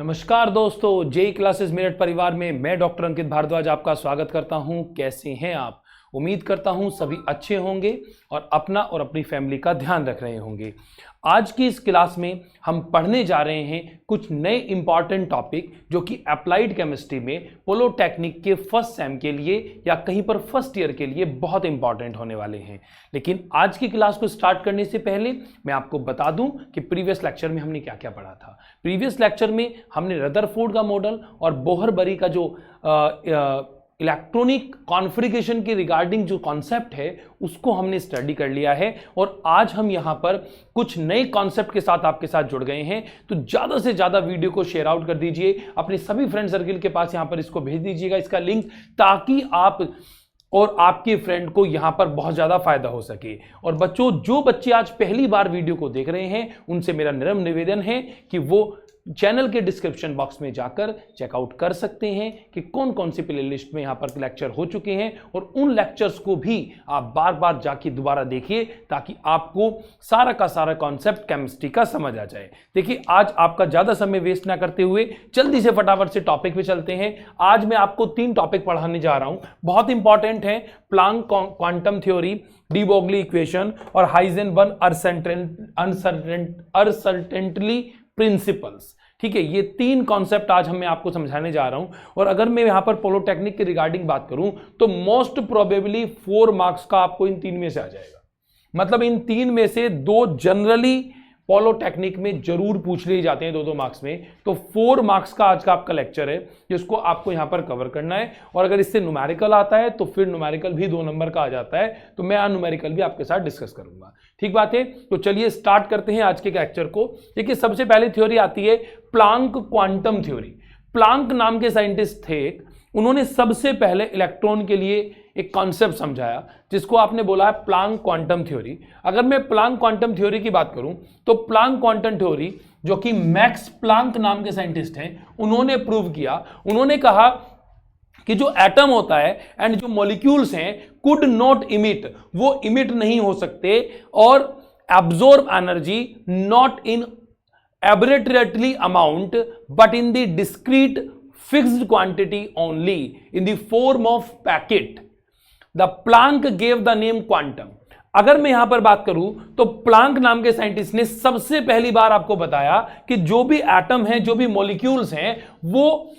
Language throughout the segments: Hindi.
नमस्कार दोस्तों, जेई क्लासेस मेरठ परिवार में मैं डॉक्टर अंकित भारद्वाज आपका स्वागत करता हूं। कैसे हैं आप? उम्मीद करता हूं सभी अच्छे होंगे और अपना और अपनी फैमिली का ध्यान रख रहे होंगे। आज की इस क्लास में हम पढ़ने जा रहे हैं कुछ नए इंपॉर्टेंट टॉपिक जो कि अप्लाइड केमिस्ट्री में पॉलिटेक्निक के फर्स्ट सेम के लिए या कहीं पर फर्स्ट ईयर के लिए बहुत इंपॉर्टेंट होने वाले हैं। लेकिन आज की क्लास को स्टार्ट करने से पहले मैं आपको बता दूं कि प्रीवियस लेक्चर में हमने क्या क्या पढ़ा था। प्रीवियस लेक्चर में हमने रदरफोर्ड का मॉडल और बोहर-बरी का जो इलेक्ट्रॉनिक कॉन्फ़िगरेशन के रिगार्डिंग जो कॉन्सेप्ट है उसको हमने स्टडी कर लिया है और आज हम यहां पर कुछ नए कॉन्सेप्ट के साथ आपके साथ जुड़ गए हैं। तो ज़्यादा से ज़्यादा वीडियो को शेयर आउट कर दीजिए, अपने सभी फ्रेंड सर्किल के पास यहां पर इसको भेज दीजिएगा इसका लिंक, ताकि आप और आपके फ्रेंड को यहां पर बहुत ज़्यादा फायदा हो सके। और बच्चों, जो बच्चे आज पहली बार वीडियो को देख रहे हैं उनसे मेरा नम्र निवेदन है कि वो चैनल के डिस्क्रिप्शन बॉक्स में जाकर चेकआउट कर सकते हैं कि कौन कौन सी प्लेलिस्ट में यहां पर लेक्चर हो चुके हैं और उन लेक्चर्स को भी आप बार बार जाके दोबारा देखिए ताकि आपको सारा का सारा कॉन्सेप्ट केमिस्ट्री का समझ आ जाए। देखिए, आज आपका ज्यादा समय वेस्ट ना करते हुए जल्दी से फटाफट से टॉपिक पे चलते हैं। आज मैं आपको 3 टॉपिक पढ़ाने जा रहा हूं, बहुत इंपॉर्टेंट है। Planck quantum theory, de Broglie equation और हाइजेनबर्ग अनसर्टेनिटी प्रिंसिपल्स। ठीक है, ये 3 कॉन्सेप्ट आज मैं आपको समझाने जा रहा हूं। और अगर मैं यहां पर पॉलिटेक्निक के रिगार्डिंग बात करूं तो मोस्ट प्रोबेबली 4 मार्क्स का आपको इन 3 में से आ जाएगा। मतलब इन 3 में से 2 जनरली पॉलिटेक्निक में जरूर पूछ लिए जाते हैं, 2-2 मार्क्स में। तो 4 मार्क्स का आज का आपका लेक्चर है जिसको आपको यहां पर कवर करना है। और अगर इससे न्यूमेरिकल आता है तो फिर न्यूमेरिकल भी 2 नंबर का आ जाता है, तो मैं न्यूमेरिकल भी आपके साथ डिस्कस करूंगा। ठीक बात है, तो चलिए स्टार्ट करते हैं आज के लेक्चर को। देखिए, सबसे पहले थ्योरी आती है प्लांक क्वांटम थ्योरी। प्लांक नाम के साइंटिस्ट थे, उन्होंने सबसे पहले इलेक्ट्रॉन के लिए एक कॉन्सेप्ट समझाया जिसको आपने बोला है प्लांक क्वांटम थ्योरी। अगर मैं प्लांक क्वांटम थ्योरी की बात करूं तो प्लांक क्वांटम थ्योरी जो कि मैक्स प्लांक नाम के साइंटिस्ट हैं, उन्होंने प्रूव किया। उन्होंने कहा कि जो एटम होता है एंड जो मॉलिक्यूल्स हैं कुड नॉट इमिट, वो इमिट नहीं हो सकते और absorb energy not in arbitrarily amount but in the discrete fixed quantity only in the form of packet. The Planck gave the name quantum. अगर मैं यहां पर बात करूं तो प्लांक नाम के साइंटिस्ट ने सबसे पहली बार आपको बताया कि जो भी एटम है, जो भी मॉलिक्यूल्स हैं, वो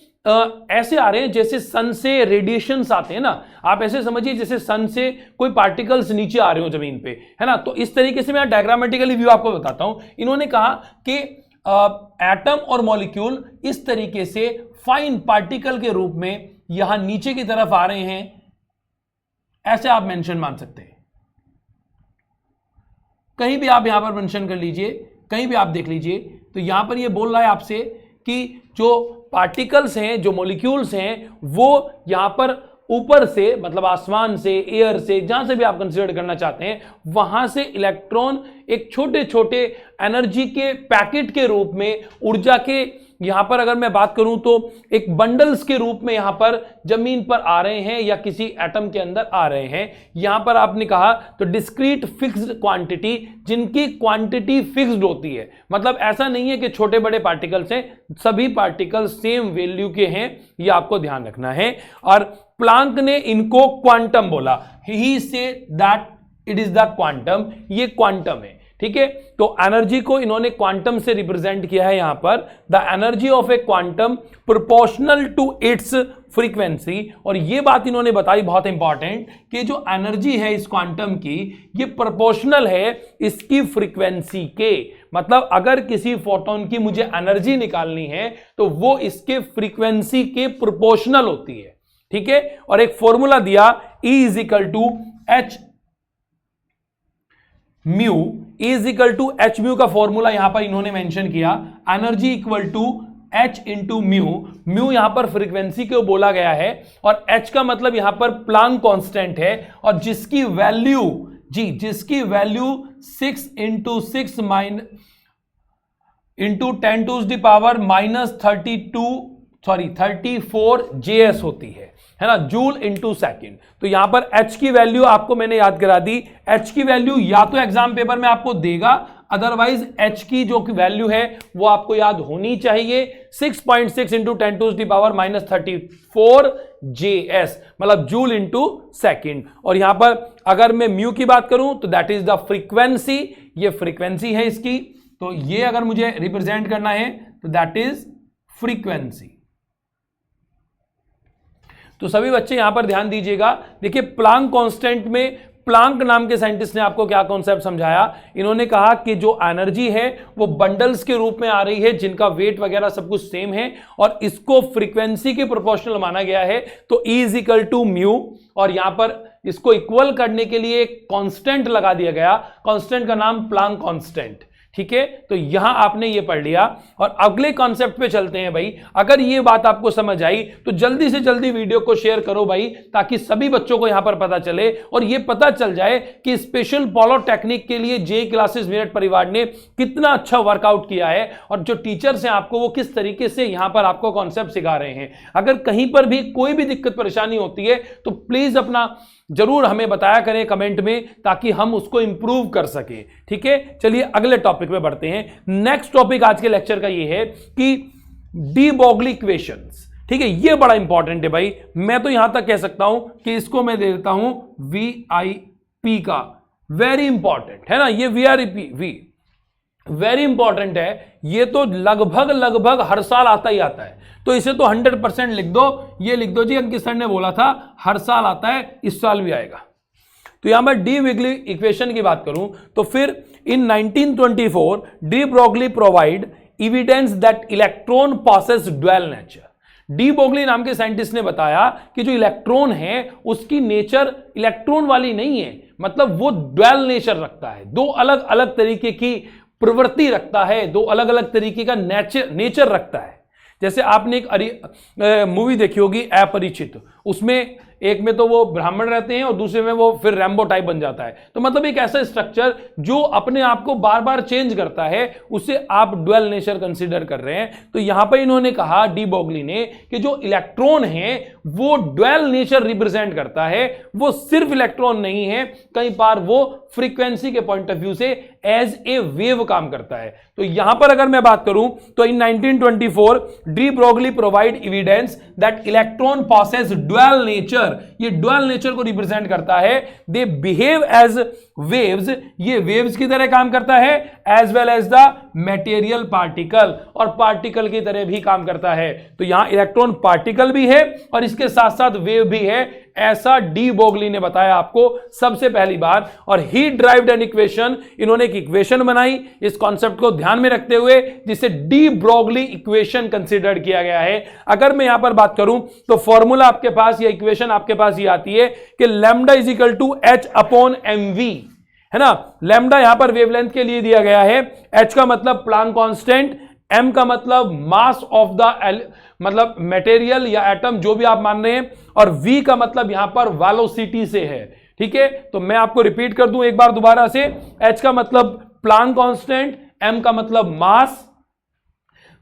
ऐसे आ रहे हैं जैसे सन से रेडिएशंस आते हैं ना। आप ऐसे समझिए जैसे सन से कोई पार्टिकल्स नीचे आ रहे हो जमीन पे, है ना। तो इस तरीके से मैं डायग्रामेटिकली व्यू आपको बताता हूं। इन्होंने कहा कि एटम और मॉलिक्यूल इस तरीके से फाइन पार्टिकल के रूप में यहां नीचे की तरफ आ रहे हैं, ऐसे आप मेंशन मान सकते हैं। कहीं भी आप यहां पर मेंशन कर लीजिए, कहीं भी आप देख लीजिए, तो यहां पर ये बोल रहा है आपसे कि जो पार्टिकल्स हैं, जो मॉलिक्यूल्स हैं, वो यहां पर ऊपर से, मतलब आसमान से, एयर से, जहां से भी आप कंसीडर करना चाहते हैं, वहां से इलेक्ट्रॉन एक छोटे छोटे एनर्जी के पैकेट के रूप में, ऊर्जा के, यहां पर अगर मैं बात करूं तो एक बंडल्स के रूप में यहां पर जमीन पर आ रहे हैं या किसी एटम के अंदर आ रहे हैं। यहां पर आपने कहा तो डिस्क्रीट फिक्स्ड क्वांटिटी, जिनकी क्वांटिटी फिक्स्ड होती है। मतलब ऐसा नहीं है कि छोटे बड़े पार्टिकल्स हैं, सभी पार्टिकल सेम वैल्यू के हैं, ये आपको ध्यान रखना है। और प्लांक ने इनको क्वांटम बोला, he says that it is the quantum, ये क्वांटम है। ठीक है, तो एनर्जी को इन्होंने क्वांटम से रिप्रेजेंट किया है यहां पर, the energy of a quantum proportional to its frequency. और ये बात इन्होंने बताई बहुत इंपॉर्टेंट कि जो एनर्जी है इस क्वांटम की, ये प्रोपोर्शनल है इसकी फ्रीक्वेंसी के। मतलब अगर किसी फोटोन की मुझे एनर्जी निकालनी है तो वो इसके फ्रीक्वेंसी के प्रोपोर्शनल होती है। ठीक है, और एक फॉर्मूला दिया E is equal to H mu, E is equal to H mu का फॉर्मूला यहां पर इन्होंने मेंशन किया। Energy equal to H into mu, mu यहां पर फ्रीक्वेंसी को बोला गया है और H का मतलब यहां पर प्लांक कांस्टेंट है, और जिसकी वैल्यू जिसकी value 6 into 6 into 10 to the power -34 JS होती है ना, जूल इंटू सेकेंड। तो यहां पर H की वैल्यू आपको मैंने याद करा दी। H की वैल्यू या तो एग्जाम पेपर में आपको देगा, अदरवाइज h की जो वैल्यू है वो आपको याद होनी चाहिए 6.6 into 10 to the power -34 JS, मतलब जूल इंटू सेकेंड। और यहां पर अगर मैं म्यू की बात करूं तो दैट इज द फ्रीक्वेंसी, ये फ्रीक्वेंसी है इसकी, तो ये अगर मुझे रिप्रेजेंट करना है तो दैट इज फ्रीक्वेंसी। तो सभी बच्चे यहां पर ध्यान दीजिएगा। देखिए प्लांक कांस्टेंट में प्लांक नाम के साइंटिस्ट ने आपको क्या कॉन्सेप्ट समझाया, इन्होंने कहा कि जो एनर्जी है वो बंडल्स के रूप में आ रही है जिनका वेट वगैरह सब कुछ सेम है और इसको फ्रीक्वेंसी के प्रोपोर्शनल माना गया है। तो E is equal to mu, और यहां पर इसको इक्वल करने के लिए एक कांस्टेंट लगा दिया गया, कांस्टेंट का नाम प्लांक कांस्टेंट। ठीक है, तो यहां आपने ये पढ़ लिया और अगले कॉन्सेप्ट पे चलते हैं भाई। अगर ये बात आपको समझ आई तो जल्दी से जल्दी वीडियो को शेयर करो भाई, ताकि सभी बच्चों को यहां पर पता चले और ये पता चल जाए कि स्पेशल पॉलिटेक्निक के लिए जे क्लासेस मेरठ परिवार ने कितना अच्छा वर्कआउट किया है और जो टीचर्स हैं आपको वो किस तरीके से यहां पर आपको कॉन्सेप्ट सिखा रहे हैं। अगर कहीं पर भी कोई भी दिक्कत परेशानी होती है तो प्लीज अपना जरूर हमें बताया करें कमेंट में, ताकि हम उसको इंप्रूव कर सके। ठीक है, चलिए अगले टॉपिक पे बढ़ते हैं। नेक्स्ट टॉपिक आज के लेक्चर का ये है कि डी ब्रोगली इक्वेशंस। ठीक है, ये बड़ा इंपॉर्टेंट है भाई। मैं तो यहां तक कह सकता हूं कि इसको मैं दे देता हूं VIP का, वेरी इंपॉर्टेंट है ना, ये VIP वेरी इंपॉर्टेंट है। ये तो लगभग हर साल आता ही आता है, तो इसे तो 100% लिख दो। ये लिख दो जी, अंकित सर ने बोला था हर साल आता है, इस साल भी आएगा। तो यहां पर डी ब्रोगली इक्वेशन की बात करूं तो फिर इन 1924 de Broglie provide evidence that electron possess dual nature. De Broglie नाम के साइंटिस्ट ने बताया कि जो इलेक्ट्रॉन है उसकी नेचर इलेक्ट्रॉन वाली नहीं है, मतलब वो ड्यूअल नेचर रखता है, दो अलग अलग तरीके की प्रवृत्ति रखता है, दो अलग अलग तरीके का नेचर रखता है। जैसे आपने एक मूवी देखी होगी अपरिचित, उसमें एक में तो वो ब्राह्मण रहते हैं और दूसरे में वो फिर रैम्बो टाइप बन जाता है। तो मतलब एक ऐसा स्ट्रक्चर जो अपने आप को बार बार चेंज करता है, उसे आप ड्यूअल नेचर कंसीडर कर रहे हैं। तो यहां पर इन्होंने कहा डी ब्रोगली ने कि जो इलेक्ट्रॉन है वो ड्यूअल नेचर रिप्रेजेंट करता है, वो सिर्फ इलेक्ट्रॉन नहीं है, कई बार वो फ्रीक्वेंसी के पॉइंट ऑफ व्यू से एज ए वेव काम करता है। तो यहां पर अगर मैं बात करूं तो in 1924 de Broglie provide evidence that electron possess dual nature, ये ड्यूअल नेचर को रिप्रेजेंट करता है। दे बिहेव एज वेव्स, ये वेव्स की तरह काम करता है, as well as the material particle, और पार्टिकल की तरह भी काम करता है। तो यहां इलेक्ट्रॉन पार्टिकल भी है और इसके साथ साथ वेव भी है, ऐसा डी ब्रोगली ने बताया आपको सबसे पहली बार। और ही ड्राइव्ड एन इक्वेशन, इन्होंने एक इक्वेशन बनाई इस कॉन्सेप्ट को ध्यान में रखते हुए, जिसे डी ब्रोगली इक्वेशन कंसीडर किया गया है। अगर मैं यहां पर बात करूं तो फॉर्मूला आपके पास, या इक्वेशन आपके पास ये आती है कि lambda is equal to H/mv, है ना। लैम्डा यहां पर वेवलेंथ के लिए दिया गया है, H का मतलब प्लांक कांस्टेंट, M का मतलब मास ऑफ द मतलब मटेरियल या एटम, जो भी आप मान रहे हैं, और V का मतलब यहां पर वेलोसिटी से है। ठीक है, तो मैं आपको रिपीट कर दूं एक बार दोबारा से। H का मतलब प्लांक कांस्टेंट, M का मतलब मास,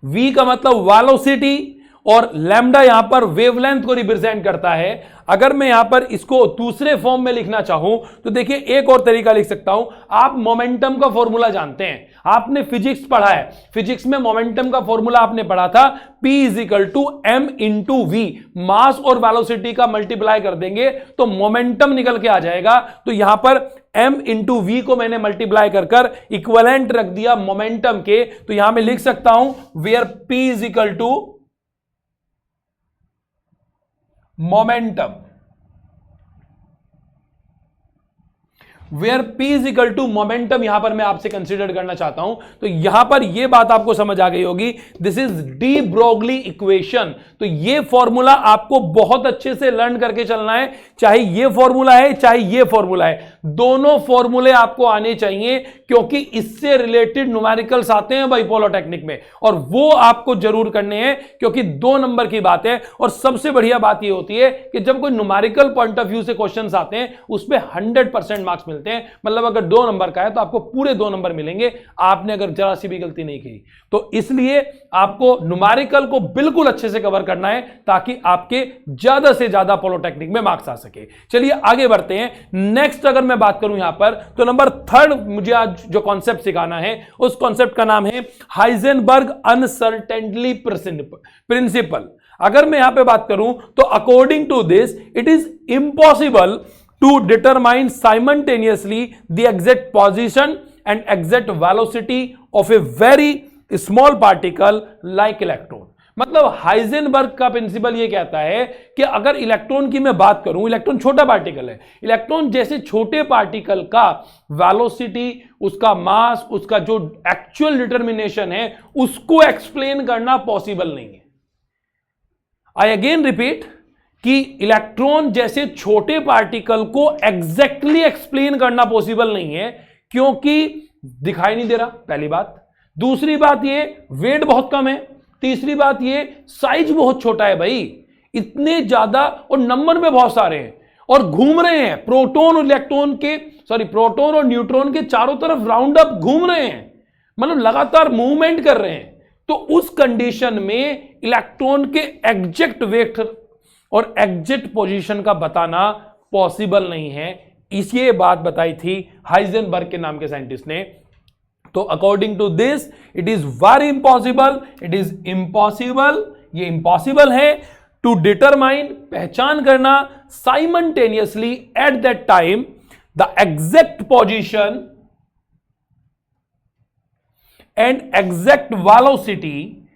V का मतलब वेलोसिटी, और लैम्डा यहां पर वेवलेंथ को रिप्रेजेंट करता है। अगर मैं यहां पर इसको दूसरे फॉर्म में लिखना चाहूं तो देखिए एक और तरीका लिख सकता हूं। आप मोमेंटम का फॉर्मूला जानते हैं, आपने फिजिक्स पढ़ा है, फिजिक्स में मोमेंटम का फॉर्मूला आपने पढ़ा था, P is equal to M into V, mass और वेलोसिटी का मल्टीप्लाई कर देंगे तो मोमेंटम निकल के आ जाएगा। तो यहां पर M इंटू V को मैंने मल्टीप्लाई कर इक्विवेलेंट रख दिया मोमेंटम के, तो यहां मैं लिख सकता हूं where P is equal to momentum, where P is equal to momentum, यहां पर मैं आपसे कंसीडर करना चाहता हूं। तो यहां पर यह बात आपको समझ आ गई होगी, this is de Broglie equation. तो यह फॉर्मूला आपको बहुत अच्छे से लर्न करके चलना है, चाहे यह फॉर्मूला है चाहे यह फॉर्मूला है, दोनों फॉर्मूले आपको आने चाहिए, क्योंकि इससे रिलेटेड न्यूमेरिकल्स आते हैं भाई पॉलिटेक्निक में, और वो आपको जरूर करने हैं, क्योंकि 2 नंबर की बात है। और सबसे बढ़िया बात यह होती है कि जब कोई न्यूमेरिकल पॉइंट ऑफ व्यू से क्वेश्चंस आते हैं उसमें 100% मार्क्स मिलते हैं। मतलब अगर 2 नंबर का है तो आपको पूरे 2 नंबर मिलेंगे, आपने अगर जरा सी भी गलती नहीं की। तो इसलिए आपको न्यूमेरिकल को बिल्कुल अच्छे से कवर करना है, ताकि आपके ज्यादा से ज्यादा पॉलिटेक्निक में मार्क्स आ सके। चलिए आगे बढ़ते हैं। नेक्स्ट अगर मैं बात करूं यहां पर, तो नंबर 3 मुझे आज जो कॉन्सेप्ट सिखाना है उस कॉन्सेप्ट का नाम है हाइजेनबर्ग अनसर्टेनिटी प्रिंसिपल। अगर मैं यहां पे बात करूं तो according to this it is impossible to determine simultaneously the exact position and exact velocity of a very small particle like electron. मतलब हाइजेनबर्ग का प्रिंसिपल ये कहता है कि अगर इलेक्ट्रॉन की मैं बात करूं, इलेक्ट्रॉन छोटा पार्टिकल है, इलेक्ट्रॉन जैसे छोटे पार्टिकल का वेलोसिटी, उसका मास, उसका जो एक्चुअल डिटर्मिनेशन है उसको एक्सप्लेन करना पॉसिबल नहीं है। आई अगेन रिपीट कि इलेक्ट्रॉन जैसे छोटे पार्टिकल को एग्जैक्टली एक्सप्लेन करना पॉसिबल नहीं है, क्योंकि दिखाई नहीं दे रहा, पहली बात। दूसरी बात ये वेट बहुत कम है। तीसरी बात ये साइज बहुत छोटा है भाई, इतने ज्यादा, और नंबर में बहुत सारे हैं और घूम रहे हैं प्रोटॉन और इलेक्ट्रॉन के, प्रोटॉन और न्यूट्रॉन के चारों तरफ राउंड अप घूम रहे हैं, मतलब लगातार मूवमेंट कर रहे हैं। तो उस कंडीशन में इलेक्ट्रॉन के एग्जैक्ट वेट और एग्जैक्ट पोजीशन का बताना पॉसिबल नहीं है। इसी बात बताई थी हाइजेनबर्ग के नाम के साइंटिस्ट ने। तो according to this it is very impossible, it is impossible, ये इम्पॉसिबल है टू डिटरमाइन, पहचान करना simultaneously at that time the exact position and exact velocity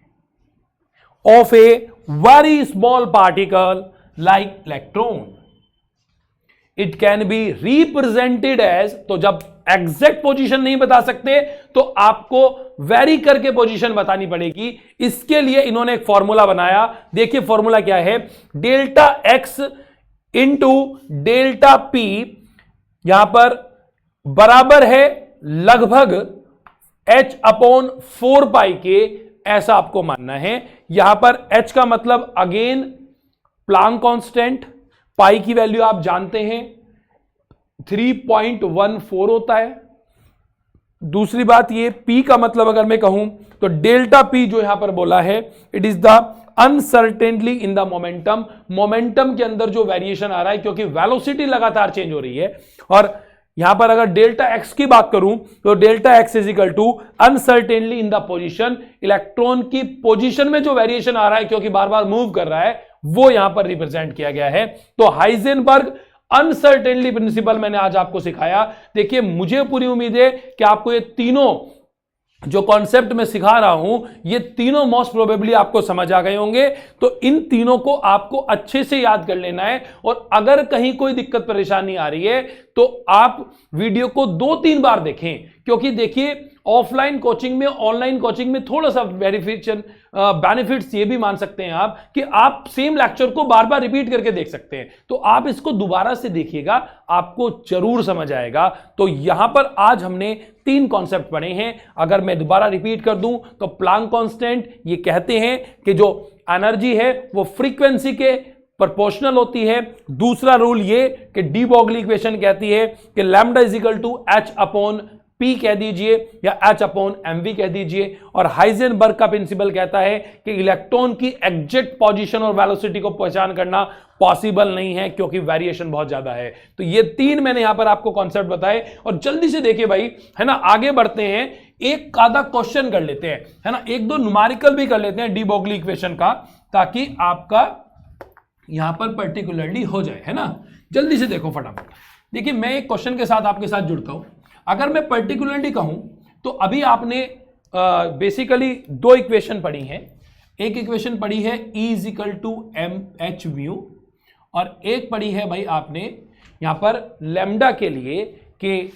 of a very small particle like electron. It can be represented as, तो जब एग्जैक्ट पोजीशन नहीं बता सकते तो आपको वेरी करके पोजीशन बतानी पड़ेगी। इसके लिए इन्होंने एक फॉर्मूला बनाया, देखिए फॉर्मूला क्या है, delta x into delta P यहां पर बराबर है लगभग h अपॉन 4 पाई के, ऐसा आपको मानना है। यहां पर h का मतलब अगेन प्लांक कांस्टेंट, पाई की वैल्यू आप जानते हैं 3.14 होता है। दूसरी बात ये p का मतलब अगर मैं कहूं तो डेल्टा p जो यहां पर बोला है, it is the uncertainly in the momentum, momentum के अंदर जो वेरिएशन आ रहा है, क्योंकि वेलोसिटी लगातार चेंज हो रही है। और यहां पर अगर डेल्टा एक्स की बात करूं तो delta x is equal to uncertainly in the position, electron की पोजीशन में जो वेरिएशन आ रहा है क्योंकि बार बार मूव कर रहा है, वो यहां पर रिप्रेजेंट किया गया है। तो हाइजेनबर्ग अनसर्टेनली प्रिंसिपल मैंने आज आपको सिखाया। देखिए मुझे पूरी उम्मीद है कि आपको ये तीनों जो कॉन्सेप्ट मैं सिखा रहा हूं, ये तीनों मोस्ट प्रोबेबली आपको समझ आ गए होंगे। तो इन तीनों को आपको अच्छे से याद कर लेना है, और अगर कहीं कोई दिक्कत परेशानी आ रही है तो आप वीडियो को 2-3 बार देखें, क्योंकि देखिए ऑफलाइन कोचिंग में, ऑनलाइन कोचिंग में थोड़ा सा बेनिफिट्स ये भी मान सकते हैं आप कि आप सेम लेक्चर को बार बार रिपीट करके देख सकते हैं। तो आप इसको दोबारा से देखिएगा, आपको जरूर समझ आएगा। तो यहां पर आज हमने 3 कॉन्सेप्ट पढ़े हैं। अगर मैं दोबारा रिपीट कर दूं तो प्लांक कांस्टेंट ये कहते हैं कि जो एनर्जी है वो फ्रीक्वेंसी के प्रोपोर्शनल होती है। दूसरा रूल ये कि डी ब्रोगली इक्वेशन कहती है कि lambda is equal to H upon P कह दीजिए या एच अपॉन एम वी कह दीजिए। और हाइजेनबर्ग का प्रिंसिपल कहता है कि इलेक्ट्रॉन की एग्जैक्ट पोजीशन और वेलोसिटी को पहचान करना पॉसिबल नहीं है, क्योंकि वेरिएशन बहुत ज्यादा है। तो ये 3 मैंने यहां पर आपको कॉन्सेप्ट बताए, और जल्दी से देखिए भाई, है ना, आगे बढ़ते हैं, एक आधा क्वेश्चन कर लेते हैं, है ना, 1-2 न्यूमेरिकल भी कर लेते हैं डी ब्रोगली इक्वेशन का, ताकि आपका यहां पर पर्टिकुलरली हो जाए, है ना। जल्दी से देखो फटाफट। देखिए मैं एक क्वेश्चन के साथ आपके साथ जुड़ता हूं। अगर मैं पर्टिकुलरली कहूं तो अभी आपने बेसिकली 2 इक्वेशन पढ़ी हैं। एक इक्वेशन पढ़ी है E is equal to M H mu, और एक पढ़ी है भाई आपने यहां पर लैम्डा के लिए कि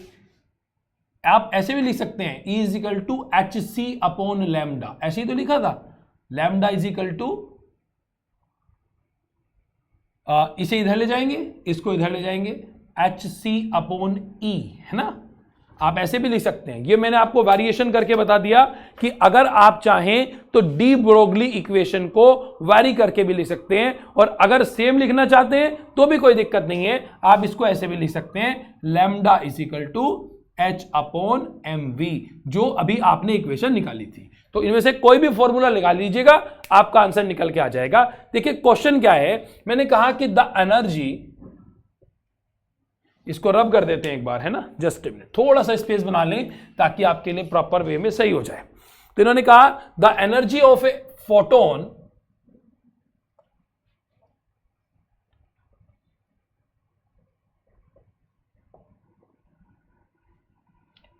आप ऐसे भी लिख सकते हैं E is equal to H C upon lambda, ऐसे ही तो लिखा था, लैम्डा इज इक्वल टू, इसे इधर ले जाएंगे, इसको इधर ले जाएंगे, एच सी अपॉन ई, है ना। आप ऐसे भी लिख सकते हैं। ये मैंने आपको वेरिएशन करके बता दिया कि अगर आप चाहें तो डी ब्रोगली इक्वेशन को वेरी करके भी लिख सकते हैं, और अगर सेम लिखना चाहते हैं तो भी कोई दिक्कत नहीं है, आप इसको ऐसे भी लिख सकते हैं, lambda is equal to H upon M V, जो अभी आपने इक्वेशन निकाली थी। तो इनमें से कोई भी फॉर्मूला लगा लीजिएगा, आपका आंसर निकल के आ जाएगा। देखिए क्वेश्चन क्या है, मैंने कहा कि द एनर्जी इसको रब कर देते हैं एक बार, है ना, जस्ट ए मिनट, थोड़ा सा स्पेस बना लें ताकि आपके लिए प्रॉपर वे में सही हो जाए। तो इन्होंने कहा the energy of a photon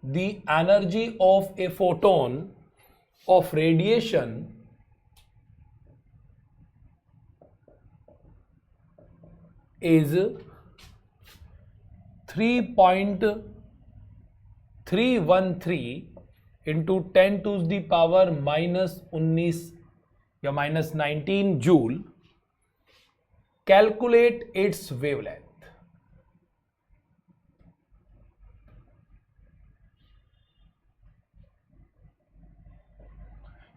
the energy of a photon of radiation is 3.313 into 10 to the power -19 या -19 जूल। Calculate its wavelength.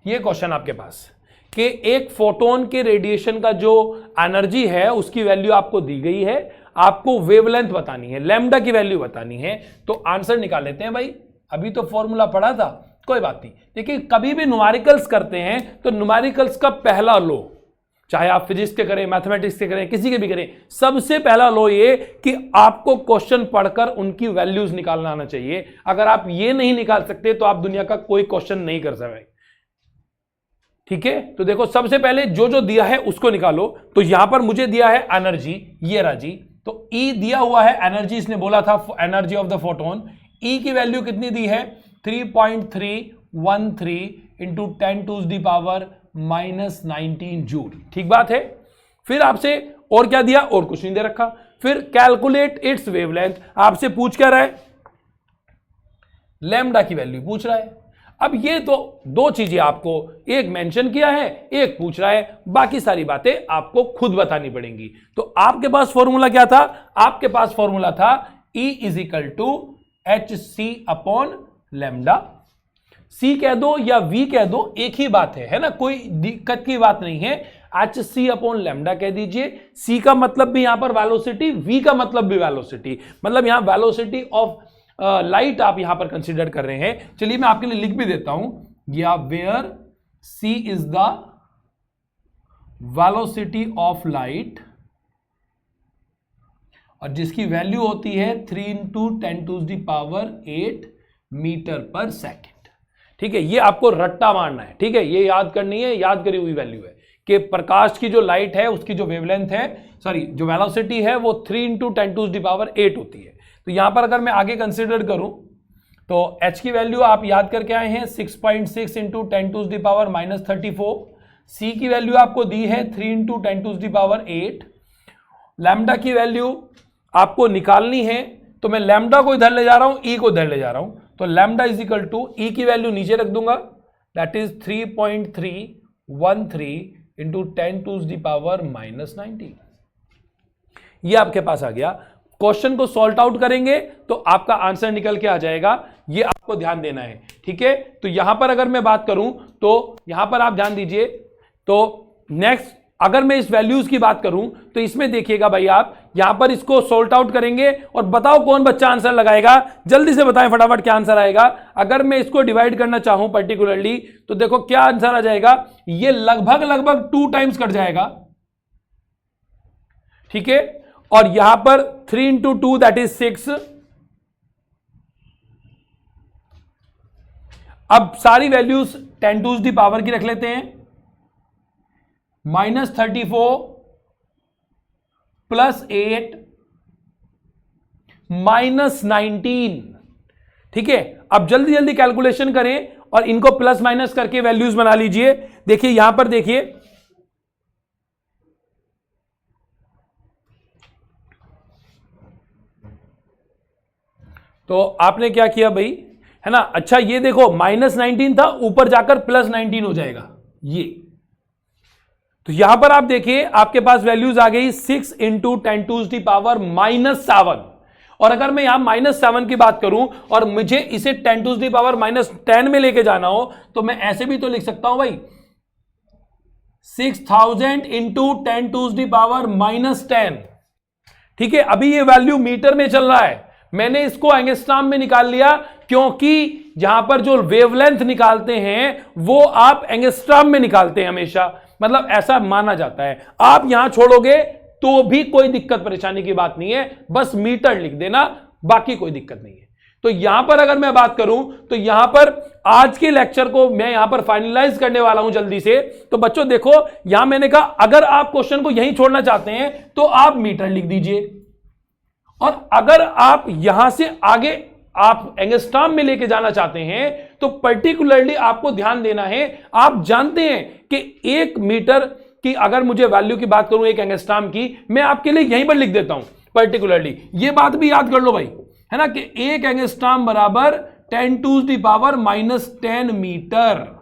ये क्वेश्चन आपके पास कि एक फोटोन के रेडिएशन का जो एनर्जी है उसकी वैल्यू आपको दी गई है, आपको वेवलेंथ बतानी है, लैम्डा की वैल्यू बतानी है। तो आंसर निकाल लेते हैं भाई, अभी तो फॉर्मूला पढ़ा था, कोई बात नहीं। देखिए कभी भी न्यूमेरिकल्स करते हैं तो न्यूमेरिकल्स का पहला लो, चाहे आप फिजिक्स के करें, मैथमेटिक्स के करें, किसी के भी करें, सबसे पहला लो ये कि आपको क्वेश्चन पढ़कर उनकी वैल्यूज निकालना आना चाहिए। अगर आप ये नहीं निकाल सकते तो आप दुनिया का कोई क्वेश्चन नहीं कर सकते, ठीक है। तो देखो सबसे पहले जो जो दिया है उसको निकालो। तो यहां पर मुझे दिया है एनर्जी, ये राजी, तो E दिया हुआ है एनर्जी, इसने बोला था energy of the photon. E की वैल्यू कितनी दी है 3.313 into 10 to the power -19 joule, ठीक बात है। फिर आपसे और क्या दिया, और कुछ नहीं दे रखा। फिर कैलकुलेट इट्स वेवलेंथ, आपसे पूछ क्या रहा है, लैम्डा की वैल्यू पूछ रहा है। अब ये तो दो चीजें आपको एक मेंशन किया है, एक पूछ रहा है, बाकी सारी बातें आपको खुद बतानी पड़ेंगी। तो आपके पास फॉर्मूला क्या था, आपके पास फॉर्मूला था E is equal to HC upon lambda. C कह दो या V कह दो, एक ही बात है ना, कोई दिक्कत की बात नहीं है। HC अपॉन लैम्डा कह दीजिए। C का मतलब भी यहां पर वेलोसिटी, V का मतलब भी वेलोसिटी, मतलब यहां वेलोसिटी ऑफ लाइट आप यहां पर कंसीडर कर रहे हैं। चलिए मैं आपके लिए लिख भी देता हूं, या where C is the velocity of light, और जिसकी वैल्यू होती है 3 into 10 to the power 8 metre per second, ठीक है। ये आपको रट्टा मारना है, ठीक है, ये याद करनी है, याद करी हुई वैल्यू है कि प्रकाश की जो लाइट है उसकी जो वेवलेंथ है, सॉरी जो वेलोसिटी है वो 3 इंटू 10 टू द पावर 8 होती है। तो यहां पर अगर मैं आगे कंसीडर करूं तो H की वैल्यू आप याद करके आए हैं 6.6 into 10 to the power -34। C की वैल्यू आपको दी है 3 into 10 to the power 8। Lambda की वैल्यू आपको निकालनी है, तो मैं लैम्डा को इधर ले जा रहा हूं, E को इधर ले जा रहा हूं। तो lambda is equal to E की वैल्यू नीचे रख दूंगा, that is 3.313 into 10 to the power -19। ये आपके पास आ गया। क्वेश्चन को सॉल्व आउट करेंगे तो आपका आंसर निकल के आ जाएगा, ये आपको ध्यान देना है, ठीक है। तो यहां पर अगर मैं बात करूं तो यहां पर आप ध्यान दीजिए। तो नेक्स्ट अगर मैं इस वैल्यूज की बात करूं तो इसमें देखिएगा भाई, आप यहां पर इसको सॉल्व आउट करेंगे और बताओ कौन बच्चा आंसर लगाएगा, जल्दी से बताएं फटाफट क्या आंसर आएगा। अगर मैं इसको डिवाइड करना चाहूं पर्टिकुलरली तो देखो क्या आंसर आ जाएगा, ये लगभग 2 टाइम्स कट जाएगा, ठीक है। और यहां पर 3 इंटू 2 दैट इज 6। अब सारी वैल्यूज 10 टू द पावर की रख लेते हैं, -34 + 8 -19, ठीक है। अब जल्दी जल्दी कैलकुलेशन करें और इनको प्लस माइनस करके वैल्यूज बना लीजिए। देखिए यहां पर देखिए, तो आपने क्या किया भाई, है ना। अच्छा ये देखो -19 था, ऊपर जाकर +19 हो जाएगा ये। तो यहां पर आप देखिए आपके पास वैल्यूज आ गई 6 इंटू 10 टू द पावर -7। और अगर मैं यहां -7 की बात करूं और मुझे इसे 10 टू द पावर -10 में लेके जाना हो तो मैं ऐसे भी तो लिख सकता हूं भाई, 6000 इंटू 10 टू द पावर -10, ठीक है। अभी ये वैल्यू मीटर में चल रहा है, मैंने इसको एंगस्ट्रॉम में निकाल लिया क्योंकि जहां पर जो वेवलेंथ निकालते हैं वो आप एंगस्ट्रॉम में निकालते हैं हमेशा, मतलब ऐसा माना जाता है। आप यहां छोड़ोगे तो भी कोई दिक्कत परेशानी की बात नहीं है, बस मीटर लिख देना, बाकी कोई दिक्कत नहीं है। तो यहां पर अगर मैं बात करूं तो यहां पर आज के लेक्चर को मैं यहां पर फाइनलाइज करने वाला हूं जल्दी से। तो बच्चों देखो, यहां मैंने कहा अगर आप क्वेश्चन को यहीं छोड़ना चाहते हैं तो आप मीटर लिख दीजिए, और अगर आप यहां से आगे आप एंगस्ट्रॉम में लेके जाना चाहते हैं तो पर्टिकुलरली आपको ध्यान देना है। आप जानते हैं कि 1 मीटर की अगर मुझे वैल्यू की बात करूं 1 एंगस्ट्रॉम की, मैं आपके लिए यहीं पर लिख देता हूं पर्टिकुलरली। यह बात भी याद कर लो भाई, है ना, कि 1 एंगस्ट्रॉम बराबर 10⁻⁻10 मीटर।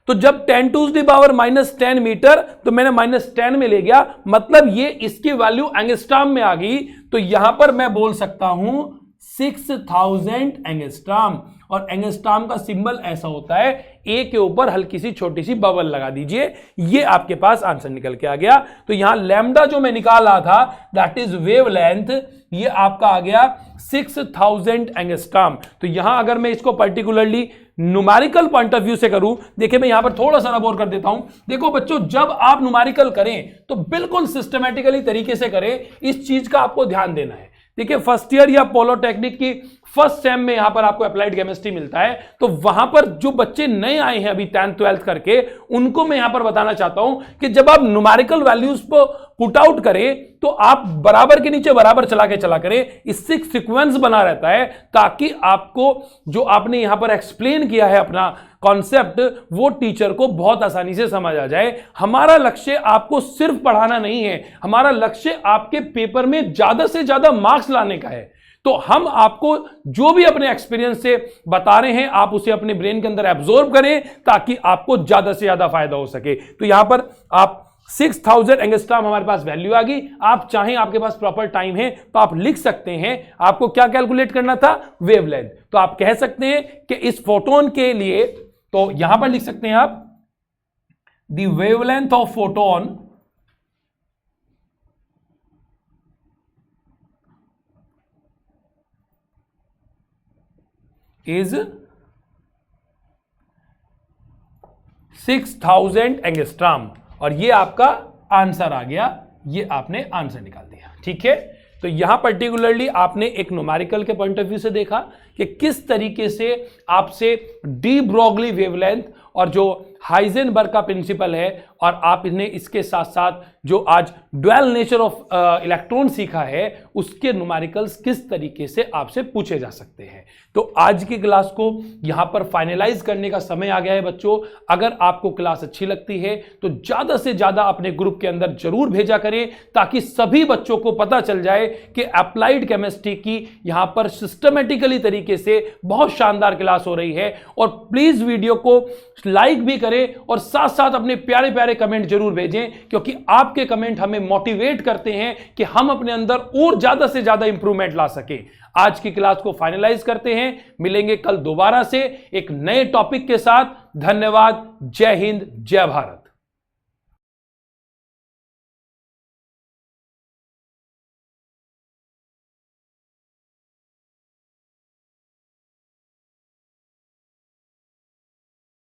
तो जब 10⁻⁻10 मीटर, तो मैंने -10 में ले गया, मतलब ये इसकी वैल्यू एंगस्ट्रॉम में आ गई। तो यहां पर मैं बोल सकता हूं 6000 एंगस्ट्रॉम, और एंगस्ट्रॉम का सिंबल ऐसा होता है, ए के ऊपर हल्की सी छोटी सी बबल लगा दीजिए। ये आपके पास आंसर निकल के आ गया। तो यहां लैम्डा जो मैं निकाल रहा था, दैट इज वेवलेंथ, ये आपका आ गया 6000 एंगस्ट्रॉम। तो यहां अगर मैं इसको particularly numerical point of view से करूं, देखिए मैं यहां पर थोड़ा सा रब और कर देता हूं। देखो बच्चों, जब आप न्यूमेरिकल करें तो बिल्कुल सिस्टमैटिकली तरीके से करें, इस चीज का आपको ध्यान देना है। देखिए फर्स्ट ईयर या पॉलिटेक्निक की फर्स्ट सेम में यहां पर आपको अप्लाइड केमिस्ट्री मिलता है, तो वहां पर जो बच्चे नए आए हैं अभी 10th 12th करके, उनको मैं यहां पर बताना चाहता हूं कि जब आप न्यूमेरिकल वैल्यूज को पुट आउट करें तो आप बराबर के नीचे बराबर चला करें, इससे सीक्वेंस बना रहता है, ताकि आपको जो आपने यहां पर एक्सप्लेन किया है अपना कॉन्सेप्ट, वो टीचर को बहुत आसानी से समझ आ जाए। हमारा लक्ष्य आपको सिर्फ पढ़ाना नहीं है, हमारा लक्ष्य आपके पेपर में ज्यादा से ज्यादा मार्क्स लाने का है। तो हम आपको जो भी अपने एक्सपीरियंस से बता रहे हैं, आप उसे अपने ब्रेन के अंदर एब्जॉर्ब करें, ताकि आपको ज्यादा से ज्यादा फायदा हो सके। तो यहां पर आप 6000 एंगस्ट्रॉम हमारे पास वैल्यू आ गई। आप चाहें, आपके पास प्रॉपर टाइम है तो आप लिख सकते हैं आपको क्या कैलकुलेट करना था, वेवलेंथ। तो आप कह सकते हैं कि इस फोटोन के लिए, तो यहां पर लिख सकते हैं आप the wavelength of photon is 6000 angstrom, और ये आपका आंसर आ गया, ये आपने आंसर निकाल दिया। ठीक है, तो यहां पर्टिकुलरली आपने एक न्यूमेरिकल के पॉइंट ऑफ व्यू से देखा कि किस तरीके से आपसे डी ब्रोगली वेवलेंथ और जो हाइजेनबर्ग का प्रिंसिपल है, और आप इन्हें इसके साथ साथ जो आज ड्वेल नेचर ऑफ इलेक्ट्रॉन सीखा है, उसके न्यूमेरिकल्स किस तरीके से आपसे पूछे जा सकते हैं। तो आज की क्लास को यहां पर फाइनलाइज करने का समय आ गया है बच्चों। अगर आपको क्लास अच्छी लगती है तो ज्यादा से ज्यादा अपने ग्रुप के अंदर जरूर भेजा करें, ताकि सभी बच्चों को पता चल जाए कि अप्लाइड केमिस्ट्री की यहां पर सिस्टमेटिकली तरीके से बहुत शानदार क्लास हो रही है। और प्लीज वीडियो को लाइक भी करें, और साथ साथ अपने प्यारे प्यारे कमेंट जरूर भेजें, क्योंकि आपके कमेंट हमें मोटिवेट करते हैं कि हम अपने अंदर और ज्यादा से ज्यादा इंप्रूवमेंट ला सकें। आज की क्लास को फाइनलाइज करते हैं, मिलेंगे कल दोबारा से एक नए टॉपिक के साथ। धन्यवाद, जय हिंद, जय भारत।